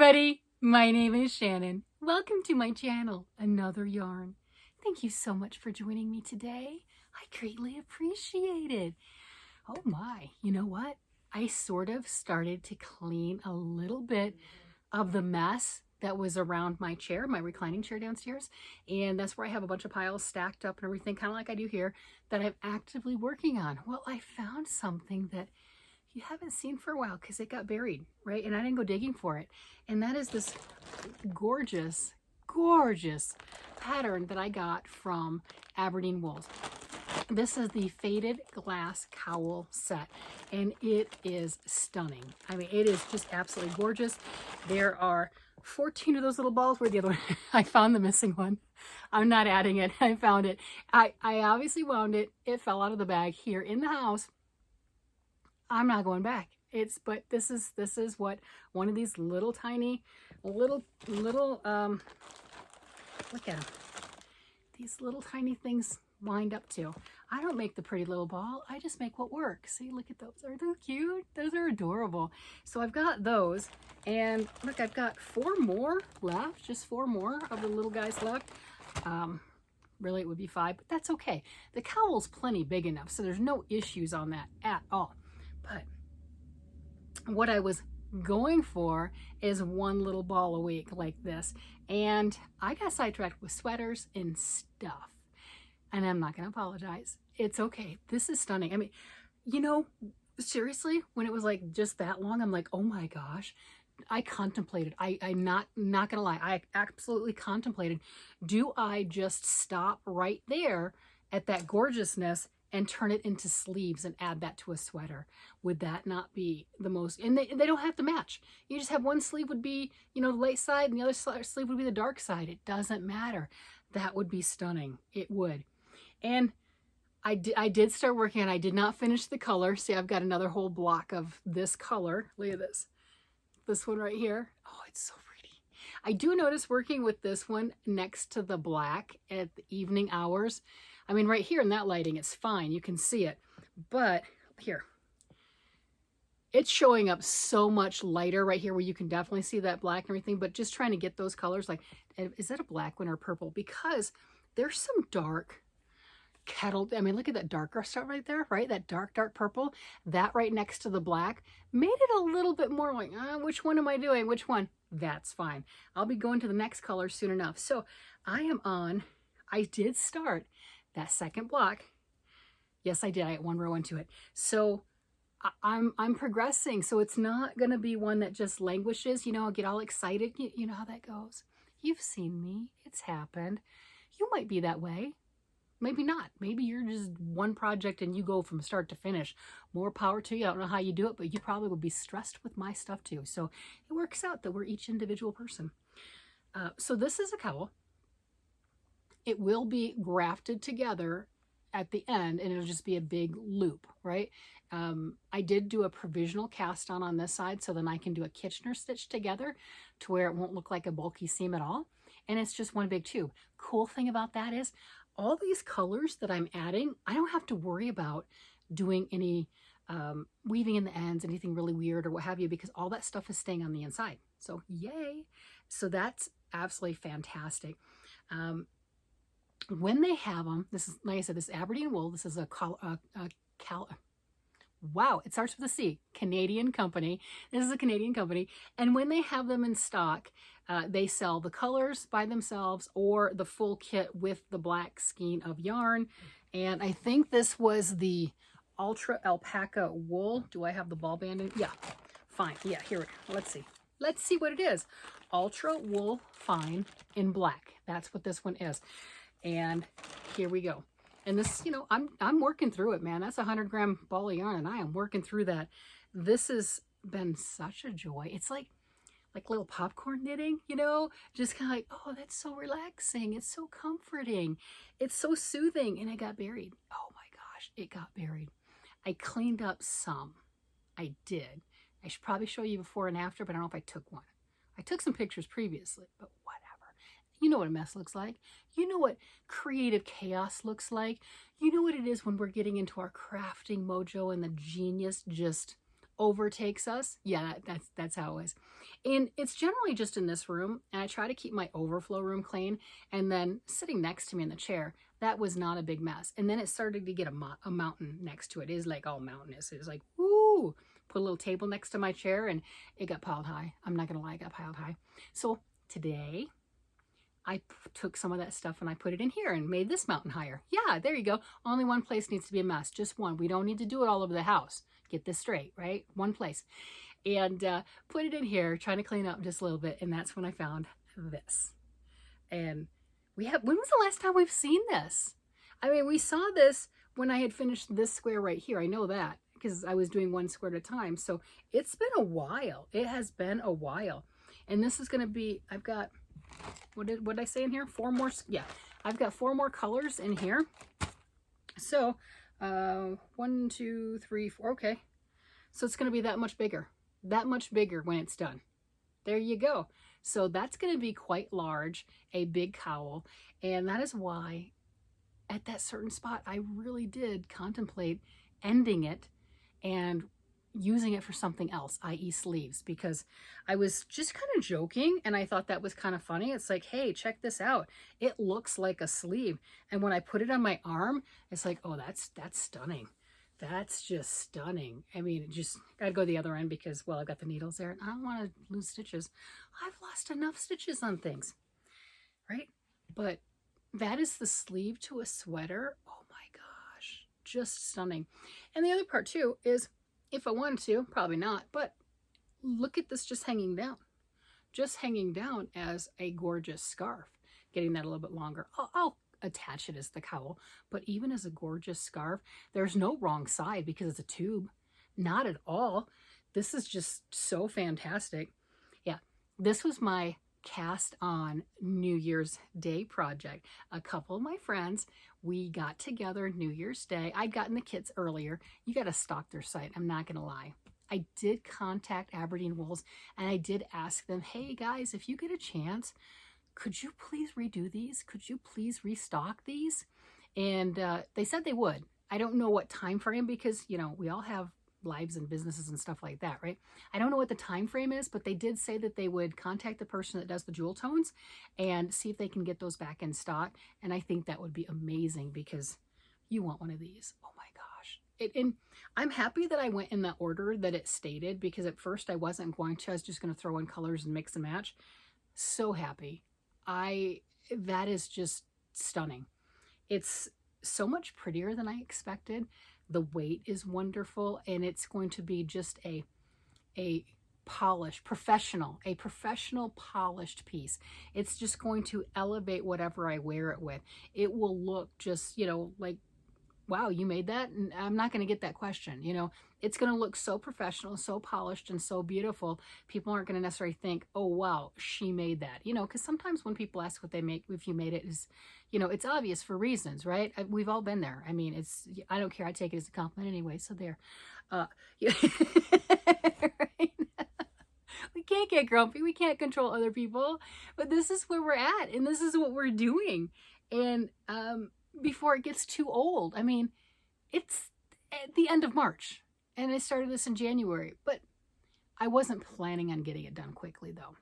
everybody, my name is Shannon. Welcome to my channel, Another Yarn. Thank you so much for joining me today. I greatly appreciate it. Oh my, you know what? I sort of started to clean a little bit of the mess that was around my chair, my reclining chair downstairs. And that's where I have a bunch of piles stacked up and everything, kind of like I do here, that I'm actively working on. Well, I found something that you haven't seen for a while because it got buried, right? And I didn't go digging for it. And that is this gorgeous, gorgeous pattern that I got from Aberdeen Wools. This is the Faded Glass Cowl set, and it is stunning. I mean, it is just absolutely gorgeous. There are 14 of those little balls. Where'd the other one? I found the missing one. I'm not adding it. I found it. I obviously wound it. It fell out of the bag here in the house. I'm not going back. But this is what one of these little tiny, look at them. These little tiny things wind up to. I don't make the pretty little ball. I just make what works. See, look at those. Are those cute? Those are adorable. So I've got those, and look, I've got 4 more left, just 4 more of the little guys left. Really, it would be 5, but that's okay. The cowl's plenty big enough, so there's no issues on that at all. But what I was going for is 1 little ball a week like this. And I got sidetracked with sweaters and stuff. And I'm not going to apologize. It's okay. This is stunning. I mean, you know, seriously, when it was like just that long, I'm like, oh my gosh. I contemplated. I'm not going to lie. I absolutely contemplated. Do I just stop right there at that gorgeousness and turn it into sleeves and add that to a sweater? Would that not be the most, and they don't have to match. You just have one sleeve would be, you know, the light side, and the other sleeve would be the dark side. It doesn't matter. That would be stunning. It would. And I did start working on it. I did not finish the color. See, I've got another whole block of this color. Look at this. This one right here. Oh, it's so pretty. I do notice working with this one next to the black at the evening hours. I mean, right here in that lighting, it's fine. You can see it. But here, it's showing up so much lighter right here where you can definitely see that black and everything. But just trying to get those colors, like, is that a black one or purple? Because there's some dark kettle. I mean, look at that darker stuff right there, right? That dark purple. That right next to the black made it a little bit more like, which one am I doing? Which one? That's fine. I'll be going to the next color soon enough. So I did start that second block. Yes, I did. I had 1 row into it. So I'm progressing. So it's not going to be one that just languishes. You know, I'll get all excited. You know how that goes. You've seen me. It's happened. You might be that way. Maybe not. Maybe you're just one project and you go from start to finish. More power to you. I don't know how you do it, but you probably would be stressed with my stuff too. So it works out that we're each individual person. So this is a cowl. It will be grafted together at the end, and it'll just be a big loop, right? I did do a provisional cast on this side, so then I can do a Kitchener stitch together to where it won't look like a bulky seam at all. And it's just one big tube. Cool thing about that is all these colors that I'm adding, I don't have to worry about doing any weaving in the ends, anything really weird or what have you, because all that stuff is staying on the inside. So yay. So that's absolutely fantastic. When they have them, this is, like I said, this Aberdeen wool, this is wow, it starts with a C, Canadian company. This is a Canadian company. And when they have them in stock, they sell the colors by themselves or the full kit with the black skein of yarn. And I think this was the Ultra Alpaca Wool. Do I have the ball band in? Yeah, fine. Yeah, here, let's see. Let's see what it is. Ultra Wool Fine in black. That's what this one is. And here we go. And this, you know, I'm working through it, man. That's a 100-gram ball of yarn, and I am working through that. This has been such a joy. It's like little popcorn knitting, you know, just kind of like, oh, that's so relaxing. It's so comforting. It's so soothing. And it got buried. Oh my gosh, it got buried. I cleaned up some. I did. I should probably show you before and after, but I don't know if I took one. I took some pictures previously, but whatever. You know what a mess looks like. You know what creative chaos looks like. You know what it is when we're getting into our crafting mojo and the genius just overtakes us. Yeah, that's how it is. And it's generally just in this room, and I try to keep my overflow room clean. And then sitting next to me in the chair, that was not a big mess. And then it started to get a mountain next to it. It is like all mountainous. It was like, woo! Put a little table next to my chair, and it got piled high. I'm not gonna lie, it got piled high. So today, I took some of that stuff and I put it in here and made this mountain higher. Yeah, there you go. Only one place needs to be a mess, just one. We don't need to do it all over the house. Get this straight, right? One place. And put it in here, trying to clean up just a little bit. And that's when I found this. And when was the last time we've seen this? I mean, we saw this when I had finished this square right here. I know that because I was doing one square at a time. So it's been a while. It has been a while. And this is going to be, I've got, what did I say in here? 4 more. Yeah, I've got 4 more colors in here. So 1, 2, 3, 4. Okay. So it's going to be that much bigger when it's done. There you go. So that's going to be quite large, a big cowl. And that is why at that certain spot, I really did contemplate ending it and using it for something else, i.e. sleeves, because I was just kind of joking and I thought that was kind of funny. It's like, hey, check this out. It looks like a sleeve. And when I put it on my arm, it's like, oh, that's stunning. That's just stunning. I mean, just gotta go the other end because, well, I've got the needles there and I don't want to lose stitches. I've lost enough stitches on things, right? But that is the sleeve to a sweater. Oh my gosh, just stunning. And the other part too is, if I wanted to, probably not, but look at this just hanging down as a gorgeous scarf. Getting that a little bit longer. I'll attach it as the cowl, but even as a gorgeous scarf, there's no wrong side because it's a tube. Not at all. This is just so fantastic. Yeah, this was my cast on New Year's Day project. A couple of my friends, we got together New Year's Day. I'd gotten the kits earlier. You got to stalk their site. I'm not going to lie. I did contact Aberdeen Wools and I did ask them, hey guys, if you get a chance, could you please redo these? Could you please restock these? And they said they would. I don't know what time frame because, you know, we all have lives and businesses and stuff like that, right? I don't know what the time frame is, but they did say that they would contact the person that does the jewel tones and see if they can get those back in stock. And I think that would be amazing because you want one of these. Oh my gosh. And I'm happy that I went in the order that it stated because at first I wasn't going to. I was just going to throw in colors and mix and match. So happy. That is just stunning. It's so much prettier than I expected. The weight is wonderful, and it's going to be just a polished, professional polished piece. It's just going to elevate whatever I wear it with. It will look just, you know, like, wow, you made that? And I'm not going to get that question. You know, it's going to look so professional, so polished, and so beautiful. People aren't going to necessarily think, oh, wow, she made that. You know, because sometimes when people ask what they make, if you made it, is, you know, it's obvious for reasons, right? We've all been there. I mean, I don't care. I take it as a compliment anyway. So there. Yeah. Right? We can't get grumpy. We can't control other people. But this is where we're at. And this is what we're doing. And, before it gets too old. I mean, it's at the end of March and I started this in January, but I wasn't planning on getting it done quickly though.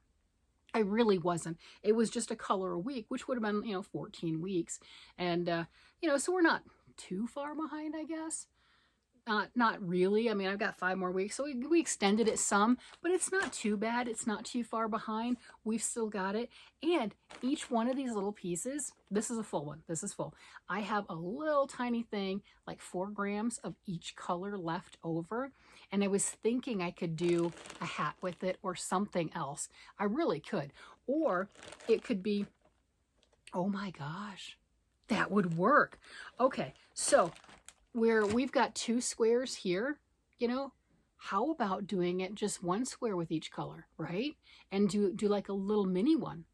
I really wasn't. It was just a color a week, which would have been, you know, 14 weeks. And, you know, so we're not too far behind, I guess. Not really. I mean, I've got 5 more weeks, so we extended it some, but it's not too bad. It's not too far behind. We've still got it. And each one of these little pieces, this is a full one. This is full. I have a little tiny thing, like 4 grams of each color left over. And I was thinking I could do a hat with it or something else. I really could. Or it could be, oh my gosh, that would work. Okay, so where we've got 2 squares here, you know, how about doing it just 1 square with each color, right? And do like a little mini one.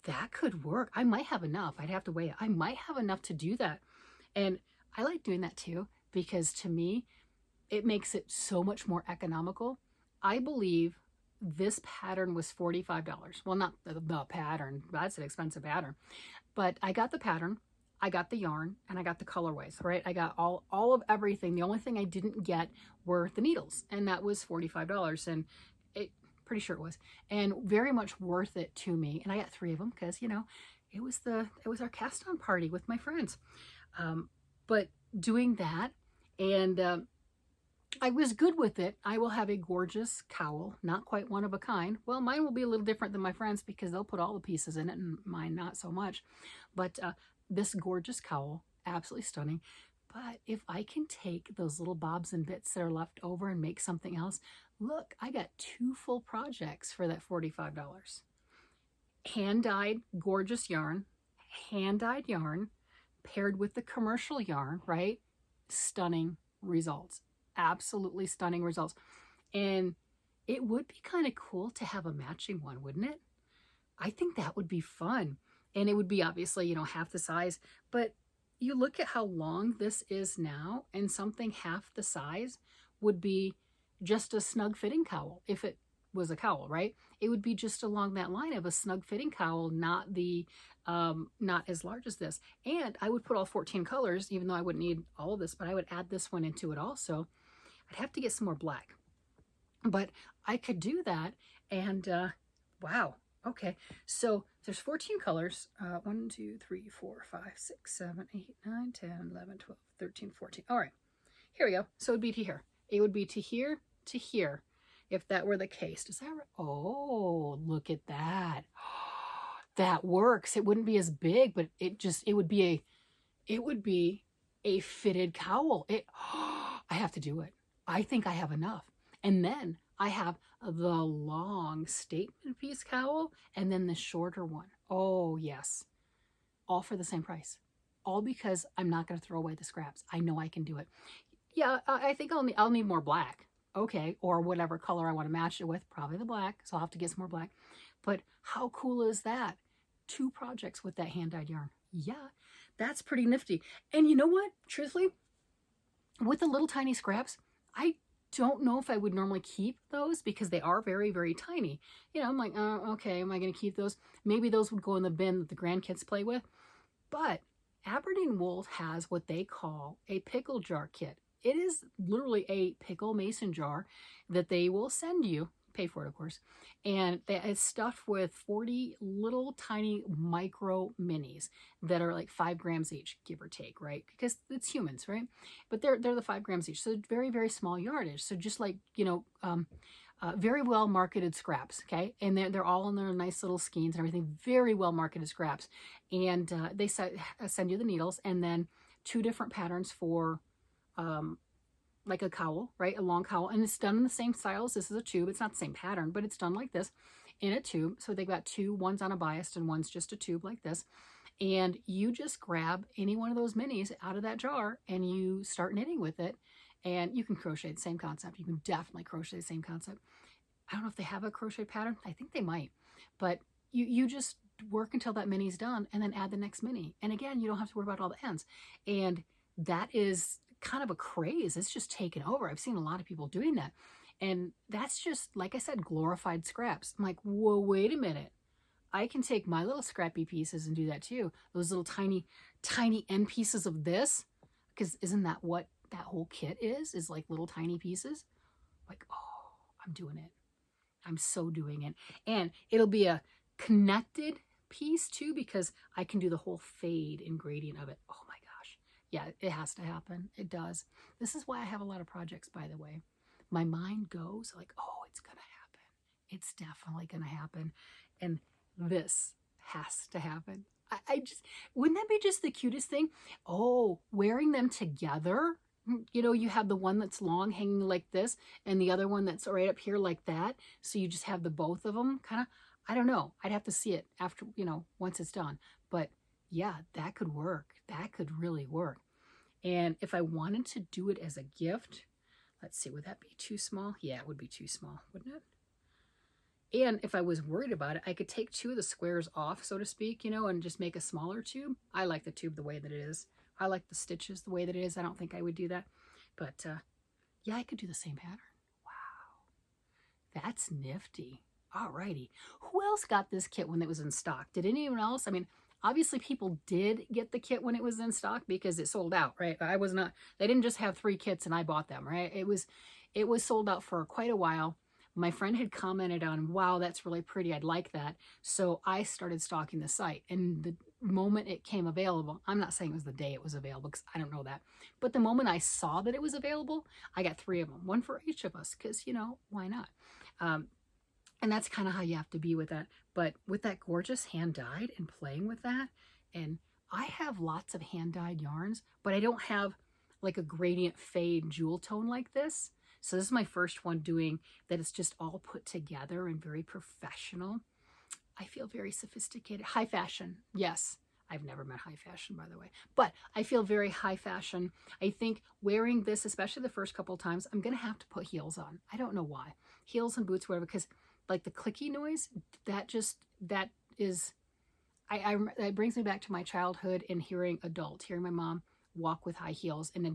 That could work. I might have enough. I'd have to weigh it. I might have enough to do that. And I like doing that too, because to me, it makes it so much more economical. I believe this pattern was $45. Well, not the pattern. That's an expensive pattern. But I got the pattern. I got the yarn and I got the colorways, right? I got all of everything. The only thing I didn't get were the needles, and that was $45, and it pretty sure it was, and very much worth it to me. And I got 3 of them because, you know, it was our cast on party with my friends. But doing that, and I was good with it. I will have a gorgeous cowl, not quite one of a kind. Well, mine will be a little different than my friends because they'll put all the pieces in it, and mine not so much. But this gorgeous cowl, absolutely stunning. But if I can take those little bobs and bits that are left over and make something else, look, I got 2 full projects for that $45. Hand-dyed, gorgeous yarn, hand-dyed yarn, paired with the commercial yarn, right? Stunning results. Absolutely stunning results. And it would be kind of cool to have a matching one, wouldn't it? I think that would be fun. And it would be obviously, you know, half the size, but you look at how long this is now, and something half the size would be just a snug fitting cowl. If it was a cowl, right? It would be just along that line of a snug fitting cowl, not the not as large as this. And I would put all 14 colors, even though I wouldn't need all of this, but I would add this one into it also. I'd have to get some more black, but I could do that. And wow. Okay. So there's 14 colors. 1, 2, 3, 4, 5, 6, 7, 8, 9, 10, 11, 12, 13, 14. All right. Here we go. So it would be to here. It would be to here to here, if that were the case. Does that right? Oh, look at that. That works. It wouldn't be as big, but it would be a fitted cowl. I have to do it. I think I have enough. And then I have the long statement piece cowl and then the shorter one. Oh, yes. All for the same price. All because I'm not going to throw away the scraps. I know I can do it. Yeah, I think I'll need more black. Okay, or whatever color I want to match it with, probably the black, so I'll have to get some more black. But how cool is that? 2 projects with that hand-dyed yarn. Yeah, that's pretty nifty. And you know what? Truthfully, with the little tiny scraps, I don't know if I would normally keep those because they are very, very tiny. You know, I'm like, okay, am I going to keep those? Maybe those would go in the bin that the grandkids play with. But Aberdeen Wool has what they call a pickle jar kit. It is literally a pickle mason jar that they will send you, pay for it of course, and it's stuffed with 40 little tiny micro minis that are like 5 grams each, give or take, right? Because it's humans, right? But they're the 5 grams each, so very, very small yardage. So just like, you know, very well marketed scraps, okay? And they're all in their nice little skeins and everything, very well marketed scraps. And they send you the needles and then 2 different patterns for like a cowl, right? A long cowl. And it's done in the same style as this is a tube. It's not the same pattern, but it's done like this in a tube. So they've got 2, one's on a bias and one's just a tube like this. And you just grab any one of those minis out of that jar and you start knitting with it. And you can crochet the same concept. You can definitely crochet the same concept. I don't know if they have a crochet pattern. I think they might. But you just work until that mini's done and then add the next mini. And again, you don't have to worry about all the ends. And that is kind of a craze. It's just taken over. I've seen a lot of people doing that. And that's just, like I said, glorified scraps. I'm like, whoa, wait a minute. I can take my little scrappy pieces and do that too. Those little tiny, tiny end pieces of this. Because isn't that what that whole kit is like little tiny pieces? Like, oh, I'm doing it. I'm so doing it. And it'll be a connected piece too, because I can do the whole fade and gradient of it. Oh my gosh. Yeah, it has to happen. It does. This is why I have a lot of projects, by the way. My mind goes like, oh, it's going to happen. It's definitely going to happen. And this has to happen. I just, wouldn't that be just the cutest thing? Oh, wearing them together. You know, you have the one that's long hanging like this and the other one that's right up here like that. So you just have the both of them kind of, I don't know. I'd have to see it after, you know, once it's done. But yeah, that could work. That could really work. And if I wanted to do it as a gift, let's see, would that be too small? Yeah, it would be too small, wouldn't it? And if I was worried about it, I could take 2 of the squares off, so to speak, you know, and just make a smaller tube. I like the tube the way that it is. I like the stitches the way that it is. I don't think I would do that. But yeah, I could do the same pattern. Wow. That's nifty. Alrighty. Who else got this kit when it was in stock? Did anyone else? I mean, Obviously, people did get the kit when it was in stock because it sold out, right? I was not, they didn't just have 3 kits and I bought them, right? It was sold out for quite a while. My friend had commented on, wow, that's really pretty. I'd like that. So I started stalking the site. And the moment it came available, I'm not saying it was the day it was available because I don't know that. But the moment I saw that it was available, I got 3 of them, one for each of us because, you know, why not? And that's kind of how you have to be with that. But with that gorgeous hand-dyed and playing with that, and I have lots of hand-dyed yarns, but I don't have like a gradient fade jewel tone like this. So this is my first one doing that. It's just all put together and very professional. I feel very sophisticated. High fashion, yes. I've never met high fashion, by the way. But I feel very high fashion. I think wearing this, especially the first couple of times, I'm going to have to put heels on. I don't know why. Heels and boots, whatever, because like the clicky noise, that brings me back to my childhood and hearing my mom walk with high heels. And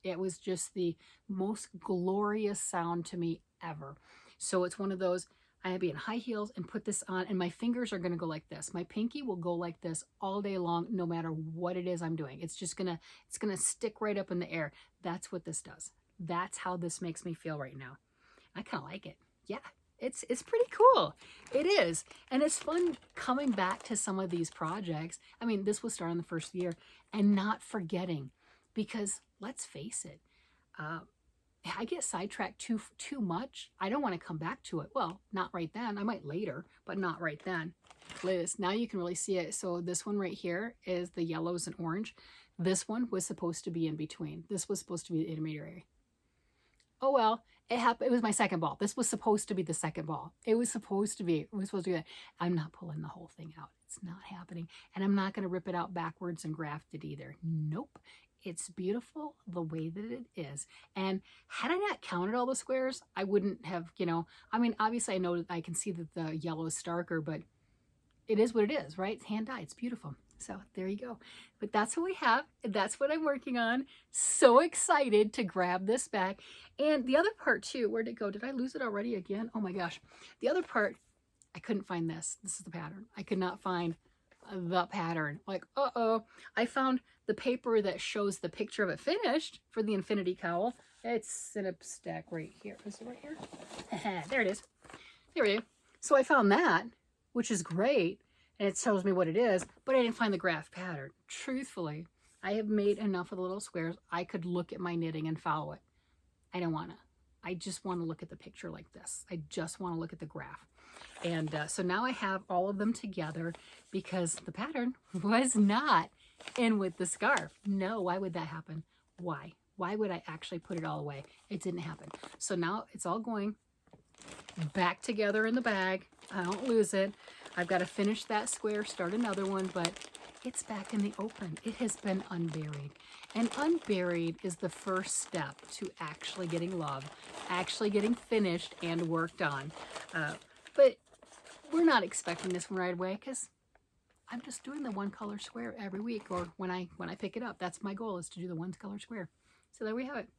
it was just the most glorious sound to me ever. So it's one of those, I have to be in high heels and put this on, and my fingers are going to go like this. My pinky will go like this all day long, no matter what it is I'm doing. It's going to stick right up in the air. That's what this does. That's how this makes me feel right now. I kind of like it. Yeah, it's pretty cool. It is. And it's fun coming back to some of these projects. I mean, this was starting the first year and not forgetting, because let's face it, I get sidetracked too much. I don't want to come back to it. Well, not right then. I might later, but not right then. Liz, now you can really see it. So this one right here is the yellows and orange. This one was supposed to be in between. This was supposed to be the intermediary. Oh well, it happened. It was my second ball. This was supposed to be the second ball. It was supposed to be. We were supposed to do that. I'm not pulling the whole thing out. It's not happening. And I'm not going to rip it out backwards and graft it either. Nope. It's beautiful the way that it is. And had I not counted all the squares, I wouldn't have, you know, I mean, obviously I know that I can see that the yellow is darker, but it is what it is, right? It's hand dyed. It's beautiful. So there you go. But that's what we have. That's what I'm working on. So excited to grab this back. And the other part too, where'd it go? Did I lose it already again? Oh my gosh. The other part, I couldn't find this. This is the pattern. I could not find the pattern. Like, uh-oh. I found the paper that shows the picture of it finished for the infinity cowl. It's in a stack right here. Is it right here? There it is. There we go. So I found that, which is great, and it tells me what it is, but I didn't find the graph pattern. Truthfully, I have made enough of the little squares. I could look at my knitting and follow it. I don't want to. I just want to look at the picture like this. I just want to look at the graph. And so now I have all of them together because the pattern was not in with the scarf. No, why would that happen? Why? Why would I actually put it all away? It didn't happen. So now it's all going back together in the bag. I don't lose it. I've got to finish that square, start another one, but it's back in the open. It has been unburied. And unburied is the first step to actually getting love, actually getting finished and worked on. But we're not expecting this one right away because I'm just doing the one color square every week, or when I pick it up. That's my goal, is to do the one color square. So there we have it.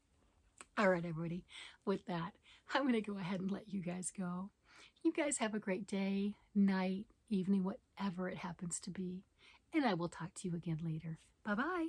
All right, everybody. With that, I'm going to go ahead and let you guys go. You guys have a great day, night, evening, whatever it happens to be. And I will talk to you again later. Bye-bye.